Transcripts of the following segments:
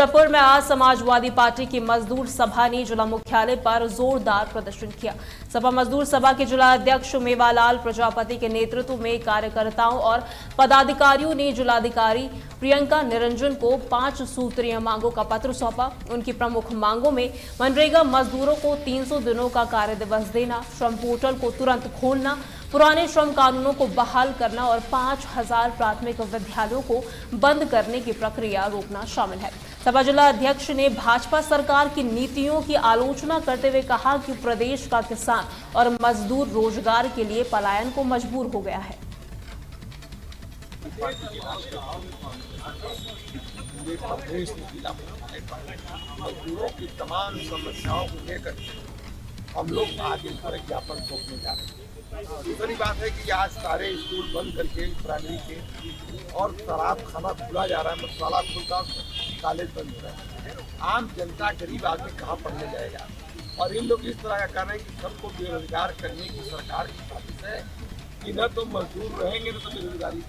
मिर्जापुर में आज समाजवादी पार्टी की मजदूर सभा ने जिला मुख्यालय पर जोरदार प्रदर्शन किया। सपा मजदूर सभा के जिला अध्यक्ष मेवालाल प्रजापति के नेतृत्व में कार्यकर्ताओं और पदाधिकारियों ने जिलाधिकारी प्रियंका निरंजन को 5 सूत्रीय मांगों का पत्र सौंपा। उनकी प्रमुख मांगों में मनरेगा मजदूरों को 300 दिनों का कार्य दिवस देना, श्रम पोर्टल को तुरंत खोलना, पुराने श्रम कानूनों को बहाल करना और 5000 प्राथमिक विद्यालयों को बंद करने की प्रक्रिया रोकना शामिल है। सपा जिला अध्यक्ष ने भाजपा सरकार की नीतियों की आलोचना करते हुए कहा कि प्रदेश का किसान और मजदूर रोजगार के लिए पलायन को मजबूर हो गया है। मजदूरों की तमाम समस्याओं को लेकर हम लोग आज इस पर ज्ञापन सौंपने जा रहे हैं। दूसरी बात है कि आज सारे स्कूल बंद करके प्राइमरी के और शराब खाना खुला जा रहा है, मसाला खुलता, कॉलेज बंद हो रहा है। आम जनता गरीब आदमी कहाँ पढ़ने जाएगा? और इन लोग इस तरह का कर रहे हैं कि सबको बेरोजगार करने की सरकार की साजिश है कि न तो मजदूर रहेंगे न तो बेरोजगारी।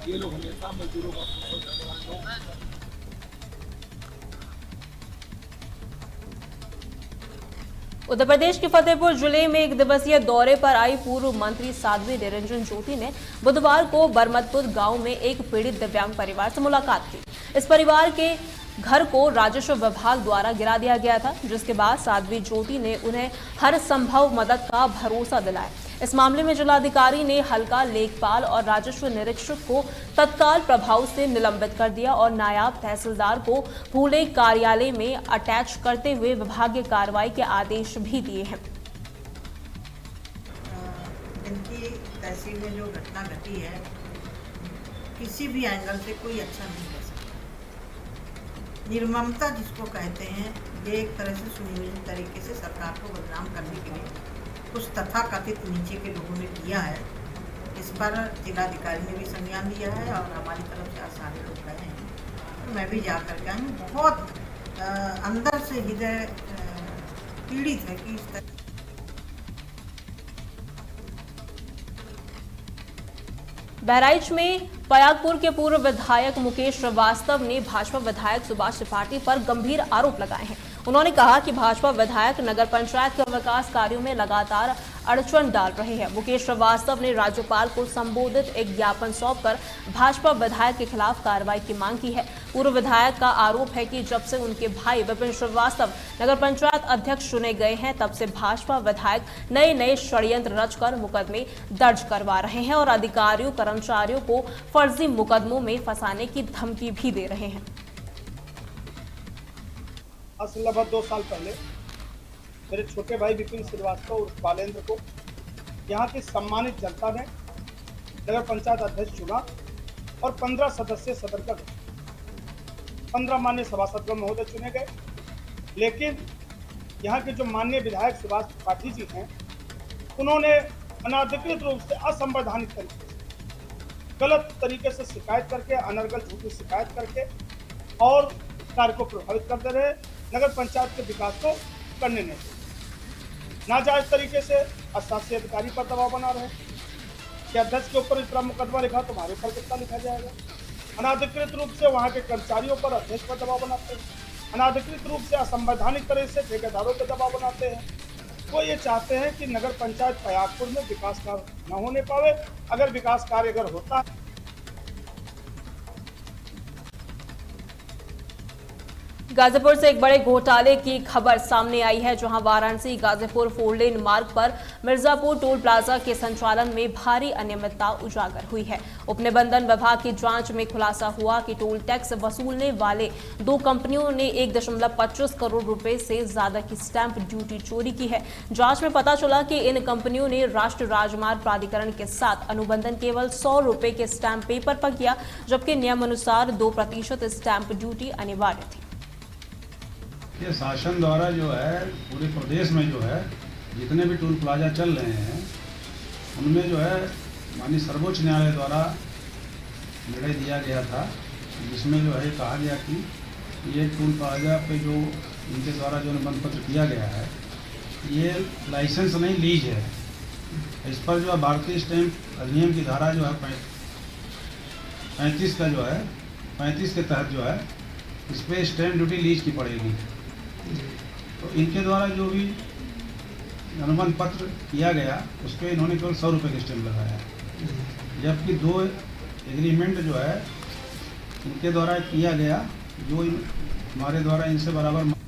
ये लोग हमेशा मजदूरों का शोषण करने वाले लोग हैं। उत्तर प्रदेश के फतेहपुर जिले में एक दिवसीय दौरे पर आई पूर्व मंत्री साध्वी निरंजन ज्योति ने बुधवार को बरमतपुर गांव में एक पीड़ित दिव्यांग परिवार से मुलाकात की। इस परिवार के घर को राजस्व विभाग द्वारा गिरा दिया गया था, जिसके बाद साध्वी ज्योति ने उन्हें हर संभव मदद का भरोसा दिलाया। इस मामले में जिलाधिकारी ने हल्का लेखपाल और राजस्व निरीक्षक को तत्काल प्रभाव से निलंबित कर दिया और नायब तहसीलदार को पूरे कार्यालय में अटैच करते हुए विभागीय कार्रवाई के आदेश भी दिए हैं। इनकी तहसील में जो घटना घटी है, किसी भी एंगल से कोई अच्छा नहीं कर सकता। निर्ममता जिसको कहते हैं, ये एक तरह से सुनियोजित तरीके से सरकार को बदनाम करने के लिए कुछ तथाकथित नीचे के लोगों ने किया है। इस पर जिलाधिकारी ने भी संज्ञान लिया है और हमारी तरफ से सारे लोग गए हैं। तो मैं भी जा कर के आई हूँ। बहुत अंदर से हृदय पीड़ित है कि इस तरह। बहराइच में पयागपुर के पूर्व विधायक मुकेश श्रीवास्तव ने भाजपा विधायक सुभाष त्रिपाठी पर गंभीर आरोप लगाए हैं। उन्होंने कहा कि भाजपा विधायक नगर पंचायत के विकास कार्यों में लगातार अड़चन डाल रहे हैं। मुकेश श्रीवास्तव ने राज्यपाल को संबोधित एक ज्ञापन सौंपकर भाजपा विधायक के खिलाफ कार्रवाई की मांग की है। पूर्व विधायक का आरोप है कि जब से उनके भाई विपिन श्रीवास्तव नगर पंचायत अध्यक्ष चुने गए हैं, तब से भाजपा विधायक नए षड्यंत्र रचकर मुकदमे दर्ज करवा रहे हैं और अधिकारियों कर्मचारियों को फर्जी मुकदमों में फंसाने की धमकी भी दे रहे हैं। लगभग 2 साल पहले मेरे छोटे भाई विपिन श्रीवास्तव और बालेंद्र को यहाँ की सम्मानित जनता ने नगर पंचायत अध्यक्ष चुना और 15 सदस्यीय सदन का गठन, 15 माननीय सभासदगण महोदय चुने गए। लेकिन यहाँ के जो माननीय विधायक सुभाष त्रिपाठी जी हैं, उन्होंने अनाधिकृत रूप से असंवैधानिक तरीके से, गलत तरीके से शिकायत करके, अनर्गल झूठी शिकायत करके और कार्य को प्रभावित कर दे रहे, नगर पंचायत के विकास को करने नहीं, नाजायज तरीके से अशासकीय अधिकारी पर दबाव बना रहे कि अध्यक्ष के ऊपर इतना मुकदमा लिखा तो हमारे ऊपर कितना लिखा जाएगा। अनाधिकृत रूप से वहाँ के कर्मचारियों पर अध्यक्ष पर दबाव बनाते हैं, अनाधिकृत रूप से असंवैधानिक तरह से ठेकेदारों पर दबाव बनाते हैं। वो ये चाहते हैं कि नगर पंचायत पयागपुर में विकास कार्य न होने पावे। अगर विकास कार्य अगर होता है, गाजीपुर से एक बड़े घोटाले की खबर सामने आई है, जहां वाराणसी गाजीपुर 4 लेन मार्ग पर मिर्जापुर टोल प्लाजा के संचालन में भारी अनियमितता उजागर हुई है। उपनिबंधन विभाग की जांच में खुलासा हुआ कि टोल टैक्स वसूलने वाले 2 कंपनियों ने 1.25 करोड़ रुपए से ज्यादा की स्टैंप ड्यूटी चोरी की है। जांच में पता चला कि इन कंपनियों ने राष्ट्रीय राजमार्ग प्राधिकरण के साथ अनुबंधन केवल 100 रुपए के स्टैंप पेपर पर किया, जबकि नियमानुसार 2% स्टैंप ड्यूटी अनिवार्य थी। ये शासन द्वारा जो है पूरे प्रदेश में जो है जितने भी टोल प्लाजा चल रहे हैं, उनमें जो है माननीय सर्वोच्च न्यायालय द्वारा निर्णय दिया गया था, जिसमें जो है कहा गया कि ये टोल प्लाजा पे जो इनके द्वारा जो अनुबंध पत्र किया गया है, ये लाइसेंस नहीं, लीज है। इस पर जो है भारतीय स्टैंप अधिनियम की धारा जो है 35 का जो है 35 के तहत जो है इस पर स्टैम्प ड्यूटी लीज की पड़ेगी। तो इनके द्वारा जो भी अनुबंध पत्र किया गया उस पर इन्होंने केवल 100 रुपये का स्टैम्प लगाया, जबकि 2 एग्रीमेंट जो है इनके द्वारा किया गया, जो हमारे द्वारा इनसे बराबर।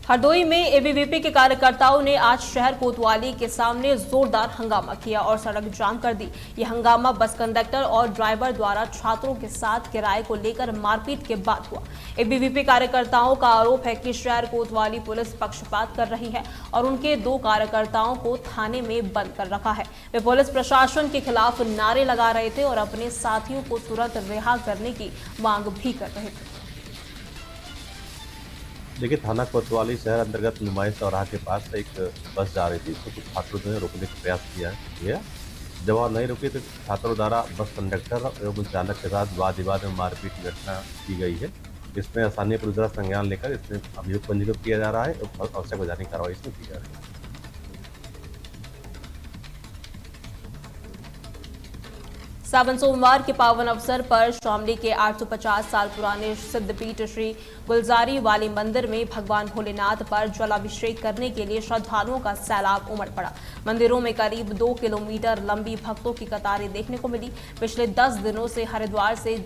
हरदोई में एबीवीपी के कार्यकर्ताओं ने आज शहर कोतवाली के सामने जोरदार हंगामा किया और सड़क जाम कर दी। यह हंगामा बस कंडक्टर और ड्राइवर द्वारा छात्रों के साथ किराए को लेकर मारपीट के बाद हुआ। एबीवीपी कार्यकर्ताओं का आरोप है कि शहर कोतवाली पुलिस पक्षपात कर रही है और उनके 2 कार्यकर्ताओं को थाने में बंद कर रखा है। वे पुलिस प्रशासन के खिलाफ नारे लगा रहे थे और अपने साथियों को तुरंत रिहा करने की मांग भी कर रहे थे। देखिए, थाना कोतवाली शहर अंतर्गत नुमाइश चौराहा के पास एक बस जा रही थी, तो कुछ छात्रों ने रोकने का प्रयास किया। जब वह नहीं रुकी तो छात्रों द्वारा बस कंडक्टर एवं चालक के साथ वाद विवाद में मारपीट की घटना की गई है। इसमें स्थानीय पुलिस द्वारा संज्ञान लेकर इसमें अभियोग पंजीकृत किया जा रहा है और आवश्यक वैधानिक कार्रवाई इसमें की जा रही है। सावन सोमवार के पावन अवसर पर शामली के 850 साल पुराने सिद्धपीठ श्री गुलजारी वाली मंदिर में भगवान भोलेनाथ पर जलाभिषेक करने के लिए श्रद्धालुओं का सैलाब उमड़ पड़ा। मंदिरों में करीब 2 किलोमीटर लंबी भक्तों की कतारें देखने को मिली। पिछले 10 दिनों से हरिद्वार से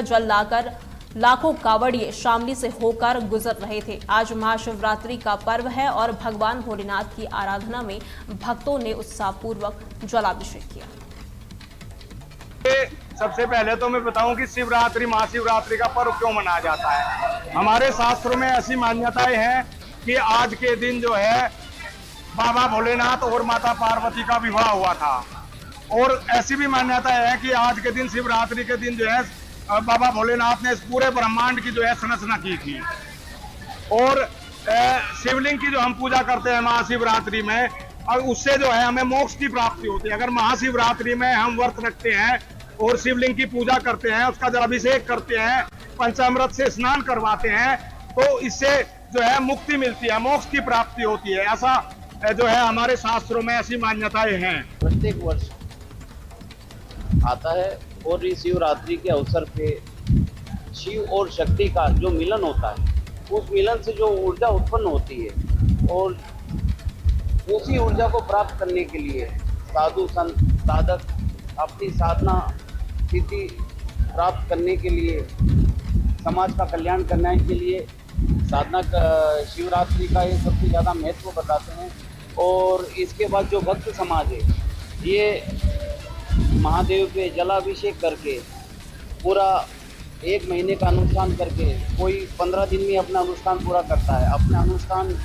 जल लाकर लाखों कावड़िए शामली से होकर गुजर रहे थे। आज महाशिवरात्रि का पर्व है और भगवान भोलेनाथ की आराधना में भक्तों ने उत्साहपूर्वक जलाभिषेक किया। सबसे पहले तो मैं बताऊं कि शिवरात्रि महाशिवरात्रि का पर्व क्यों मनाया जाता है। हमारे शास्त्रों में ऐसी मान्यताएं हैं कि आज के दिन जो है बाबा भोलेनाथ और माता पार्वती का विवाह हुआ था, और ऐसी भी मान्यता है कि आज के दिन शिवरात्रि के दिन जो है बाबा भोलेनाथ ने इस पूरे ब्रह्मांड की जो है संरचना की थी। और शिवलिंग की जो हम पूजा करते हैं महाशिवरात्रि में, और उससे जो है हमें मोक्ष की प्राप्ति होती है। अगर महाशिवरात्रि में हम व्रत रखते हैं और शिवलिंग की पूजा करते हैं, उसका जलाभिषेक करते हैं, पंचामृत से स्नान करवाते हैं, तो इससे जो है मुक्ति मिलती है, मोक्ष की प्राप्ति होती है। ऐसा जो है हमारे शास्त्रों में ऐसी मान्यताएं हैं। प्रत्येक वर्ष आता है और इस शिवरात्रि के अवसर पे शिव और शक्ति का जो मिलन होता है, उस मिलन से जो ऊर्जा उत्पन्न होती है और उसी ऊर्जा को प्राप्त करने के लिए साधु संत साधक अपनी साधना स्थिति प्राप्त करने के लिए, समाज का कल्याण करने के लिए साधना शिवरात्रि का ये सबसे ज़्यादा महत्व बताते हैं। और इसके बाद जो भक्त समाज है ये महादेव पे जलाभिषेक करके पूरा 1 महीने का अनुष्ठान करके, कोई 15 दिन में अपना अनुष्ठान पूरा करता है। अपना अनुष्ठान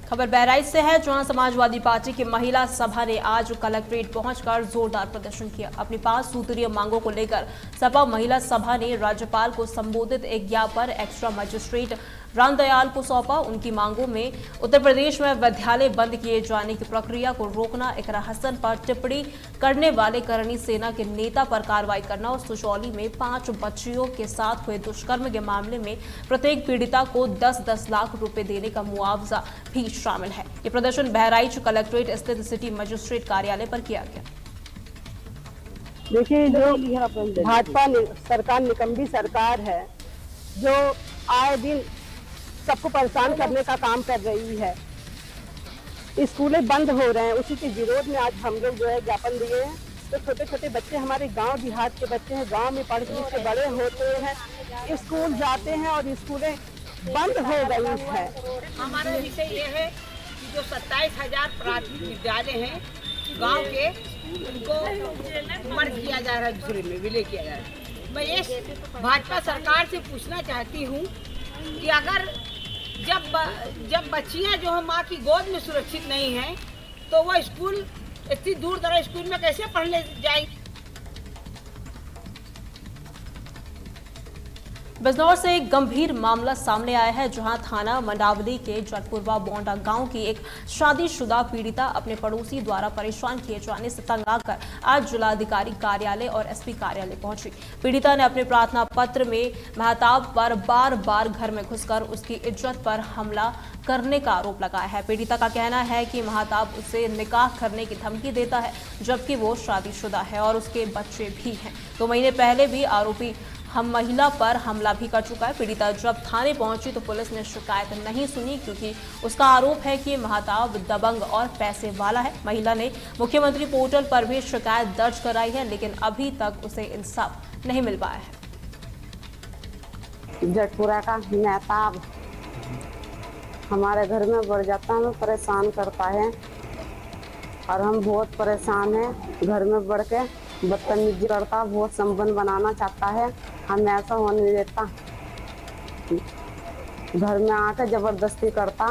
खबर बहराइच से है, जहां समाजवादी पार्टी की महिला सभा ने आज कलेक्ट्रेट पहुंचकर जोरदार प्रदर्शन किया। अपनी 5 सूत्रीय मांगों को लेकर सपा महिला सभा ने राज्यपाल को संबोधित एक ज्ञापन एक्स्ट्रा मजिस्ट्रेट रामदयाल को सौंपा। उनकी मांगों में उत्तर प्रदेश में विद्यालय बंद किए जाने की प्रक्रिया को रोकना, इकरा हसन पर टिप्पणी करने वाले करणी सेना के नेता पर कार्रवाई करना और सुचौली में 5 बच्चियों के साथ हुए दुष्कर्म के मामले में प्रत्येक पीड़िता को 10-10 लाख रुपए देने का मुआवजा भी शामिल है। ये प्रदर्शन बहराइच कलेक्ट्रेट स्थित सिटी मजिस्ट्रेट कार्यालय पर किया गया। देखिए, जो भाजपा सरकार निकम्मी सरकार है, जो आए दिन सबको परेशान करने का काम कर रही है। स्कूलें बंद हो रहे हैं, उसी के विरोध में आज हम लोग जो है ज्ञापन दिए हैं। तो छोटे छोटे बच्चे हमारे गांव देहात के बच्चे हैं, गांव में पढ़ लिख के बड़े होते हैं, स्कूल जाते हैं और स्कूलें बंद हो गई है। हमारा विषय ये है कि जो 27,000 प्राथमिक विद्यालय हैं गांव के, उनको मर्ज किया जा रहा है, दूसरे में विलय किया जा रहा है। मैं ये भाजपा सरकार से पूछना चाहती हूँ कि अगर जब बच्चियां जो है माँ की गोद में सुरक्षित नहीं हैं, तो वो स्कूल इतनी दूर दराज स्कूल में कैसे पढ़ने जाएगी। बिजनौर से एक गंभीर मामला सामने आया है, जहां थाना मंडावली के जटपुरवा बोंडा गांव की एक शादीशुदा पीड़िता अपने पड़ोसी द्वारा परेशान किए जाने से तंग आकर आज जिलाधिकारी कार्यालय और एसपी कार्यालय पहुंची। पीड़िता ने अपने प्रार्थना पत्र में महताब पर बार बार घर में घुसकर उसकी इज्जत पर हमला करने का आरोप लगाया है। पीड़िता का कहना है कि महताब उसे निकाह करने की धमकी देता है, जबकि वो शादीशुदा है और उसके बच्चे भी हैं। 2 महीने पहले भी आरोपी महिला पर हमला भी कर चुका है। पीड़िता जब थाने पहुंची तो पुलिस ने शिकायत नहीं सुनी, क्योंकि उसका आरोप है कि महताब दबंग और पैसे वाला है। महिला ने मुख्यमंत्री पोर्टल पर भी शिकायत दर्ज कराई है, लेकिन अभी तक उसे इंसाफ नहीं मिल पाया है। जटपुरा का महताब हमारे घर में बढ़ जाता है, हमें परेशान करता है और हम बहुत परेशान हैं। घर में बढ़ के बदतमीजी करता, बहुत संबंध बनाना चाहता है, हमें ऐसा होने नहीं देता। घर में आके जबरदस्ती करता,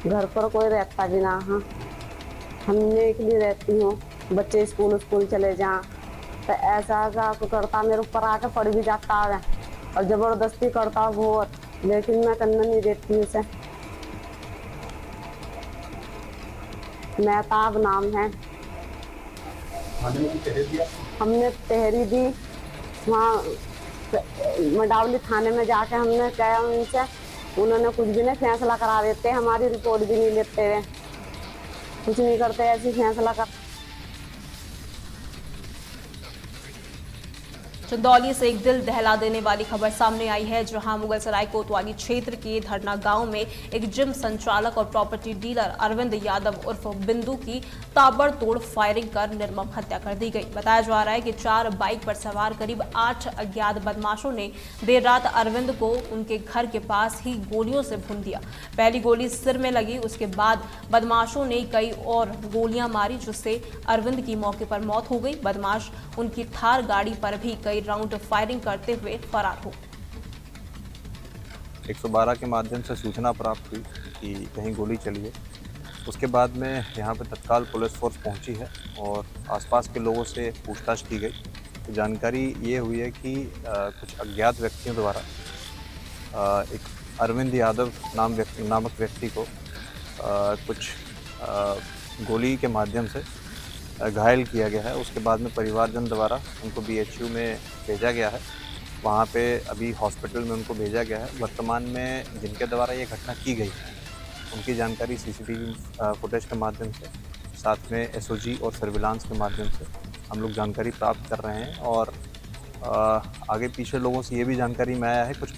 घर पर कोई रहता भी ना। हाँ, हमने अकेली रहती हूँ, बच्चे स्कूल चले जाएं तो ऐसा करता, मेरे ऊपर आके पड़ भी जाता है और जबरदस्ती करता बहुत, लेकिन मैं करने नहीं देती उसे। महताब नाम है। हमने तहरी दी, वहाँ मंडावली थाने में जाके हमने कहा उनसे, उन्होंने कुछ भी नहीं फैसला करा देते, हमारी रिपोर्ट भी नहीं लेते हुए, कुछ नहीं करते, ऐसी फैसला कर। चंदौली से एक दिल दहला देने वाली खबर सामने आई है, जहां मुगलसराय कोतवाली क्षेत्र के धरना गांव में एक जिम संचालक और प्रॉपर्टी डीलर अरविंद यादव उर्फ बिंदु की ताबड़तोड़ फायरिंग कर निर्मम हत्या कर दी गई। बताया जा रहा है कि 4 बाइक पर सवार करीब 8 अज्ञात बदमाशों ने देर रात अरविंद को उनके घर के पास ही गोलियों से भून दिया। पहली गोली सिर में लगी, उसके बाद बदमाशों ने कई और गोलियां मारी, जिससे अरविंद की मौके पर मौत हो गई। बदमाश उनकी थार गाड़ी पर भी कई राउंड फायरिंग करते हुए फरार हो। 112 के माध्यम से सूचना प्राप्त हुई कि कहीं गोली चली है। उसके बाद में यहाँ पर तत्काल पुलिस फोर्स पहुँची है और आसपास के लोगों से पूछताछ की गई। तो जानकारी ये हुई है कि कुछ अज्ञात व्यक्तियों द्वारा एक अरविंद यादव नामक व्यक्ति को कुछ गोली के माध्यम से घायल किया गया है। उसके बाद में परिवारजन द्वारा उनको BHU में भेजा गया है। वहाँ पे अभी हॉस्पिटल में उनको भेजा गया है। वर्तमान में जिनके द्वारा ये घटना की गई है उनकी जानकारी CCTV फुटेज के माध्यम से, साथ में SOG और सर्विलांस के माध्यम से हम लोग जानकारी प्राप्त कर रहे हैं और आगे पीछे लोगों से ये भी जानकारी में आया है कुछ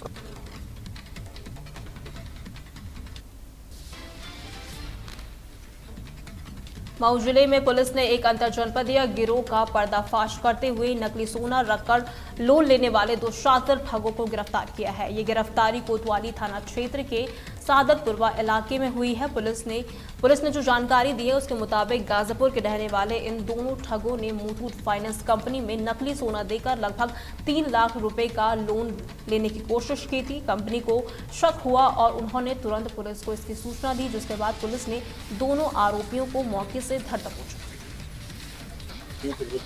मऊ जिले में पुलिस ने एक अंतरजनपदीय गिरोह का पर्दाफाश करते हुए नकली सोना रखकर लोन लेने वाले 2 शातिर ठगों को गिरफ्तार किया है। ये गिरफ्तारी कोतवाली थाना क्षेत्र के सादतपुरवा इलाके में हुई है। पुलिस ने जो जानकारी दी है उसके मुताबिक गाजीपुर के रहने वाले इन दोनों ठगों ने मुथूट फाइनेंस कंपनी में नकली सोना देकर लगभग 3 लाख रुपए का लोन लेने की कोशिश की थी। कंपनी को शक हुआ और उन्होंने तुरंत पुलिस को इसकी सूचना दी, जिसके बाद पुलिस ने दोनों आरोपियों को मौके से धर दबोचा।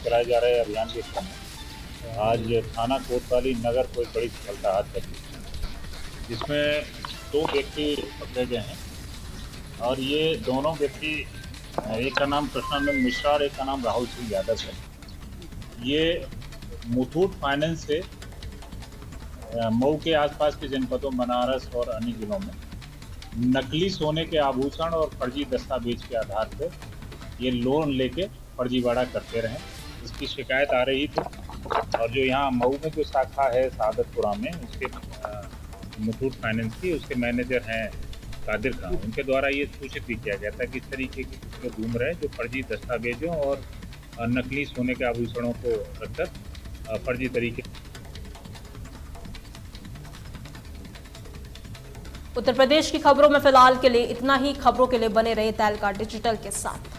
कराए जा रहे अभियान के क्रम में आज थाना कोतवाली नगर को एक बड़ी सफलता हाथ लगी, जिसमें 2 व्यक्ति पकड़े गए हैं और ये दोनों व्यक्ति, एक का नाम कृष्णानंद मिश्रा और एक का नाम राहुल सिंह यादव है। ये मुथूट फाइनेंस से मऊ के आसपास के जनपदों बनारस और अन्य जिलों में नकली सोने के आभूषण और फर्जी दस्तावेज के आधार पर ये लोन लेके फर्जीवाड़ा करते रहे। इसकी शिकायत आ रही थी और जो यहाँ मऊ में जो शाखा है सादतपुरा में, उसके मुथूट फाइनेंस की, उसके मैनेजर हैं कादिर खान, उनके द्वारा ये सूचित भी किया गया था कि इस तरीके के कुछ लोग घूम रहे हैं जो फर्जी दस्तावेजों और नकली सोने के आभूषणों को रखकर फर्जी तरीके। उत्तर प्रदेश की खबरों में फिलहाल के लिए इतना ही। खबरों के लिए बने रहे तहलका डिजिटल के साथ।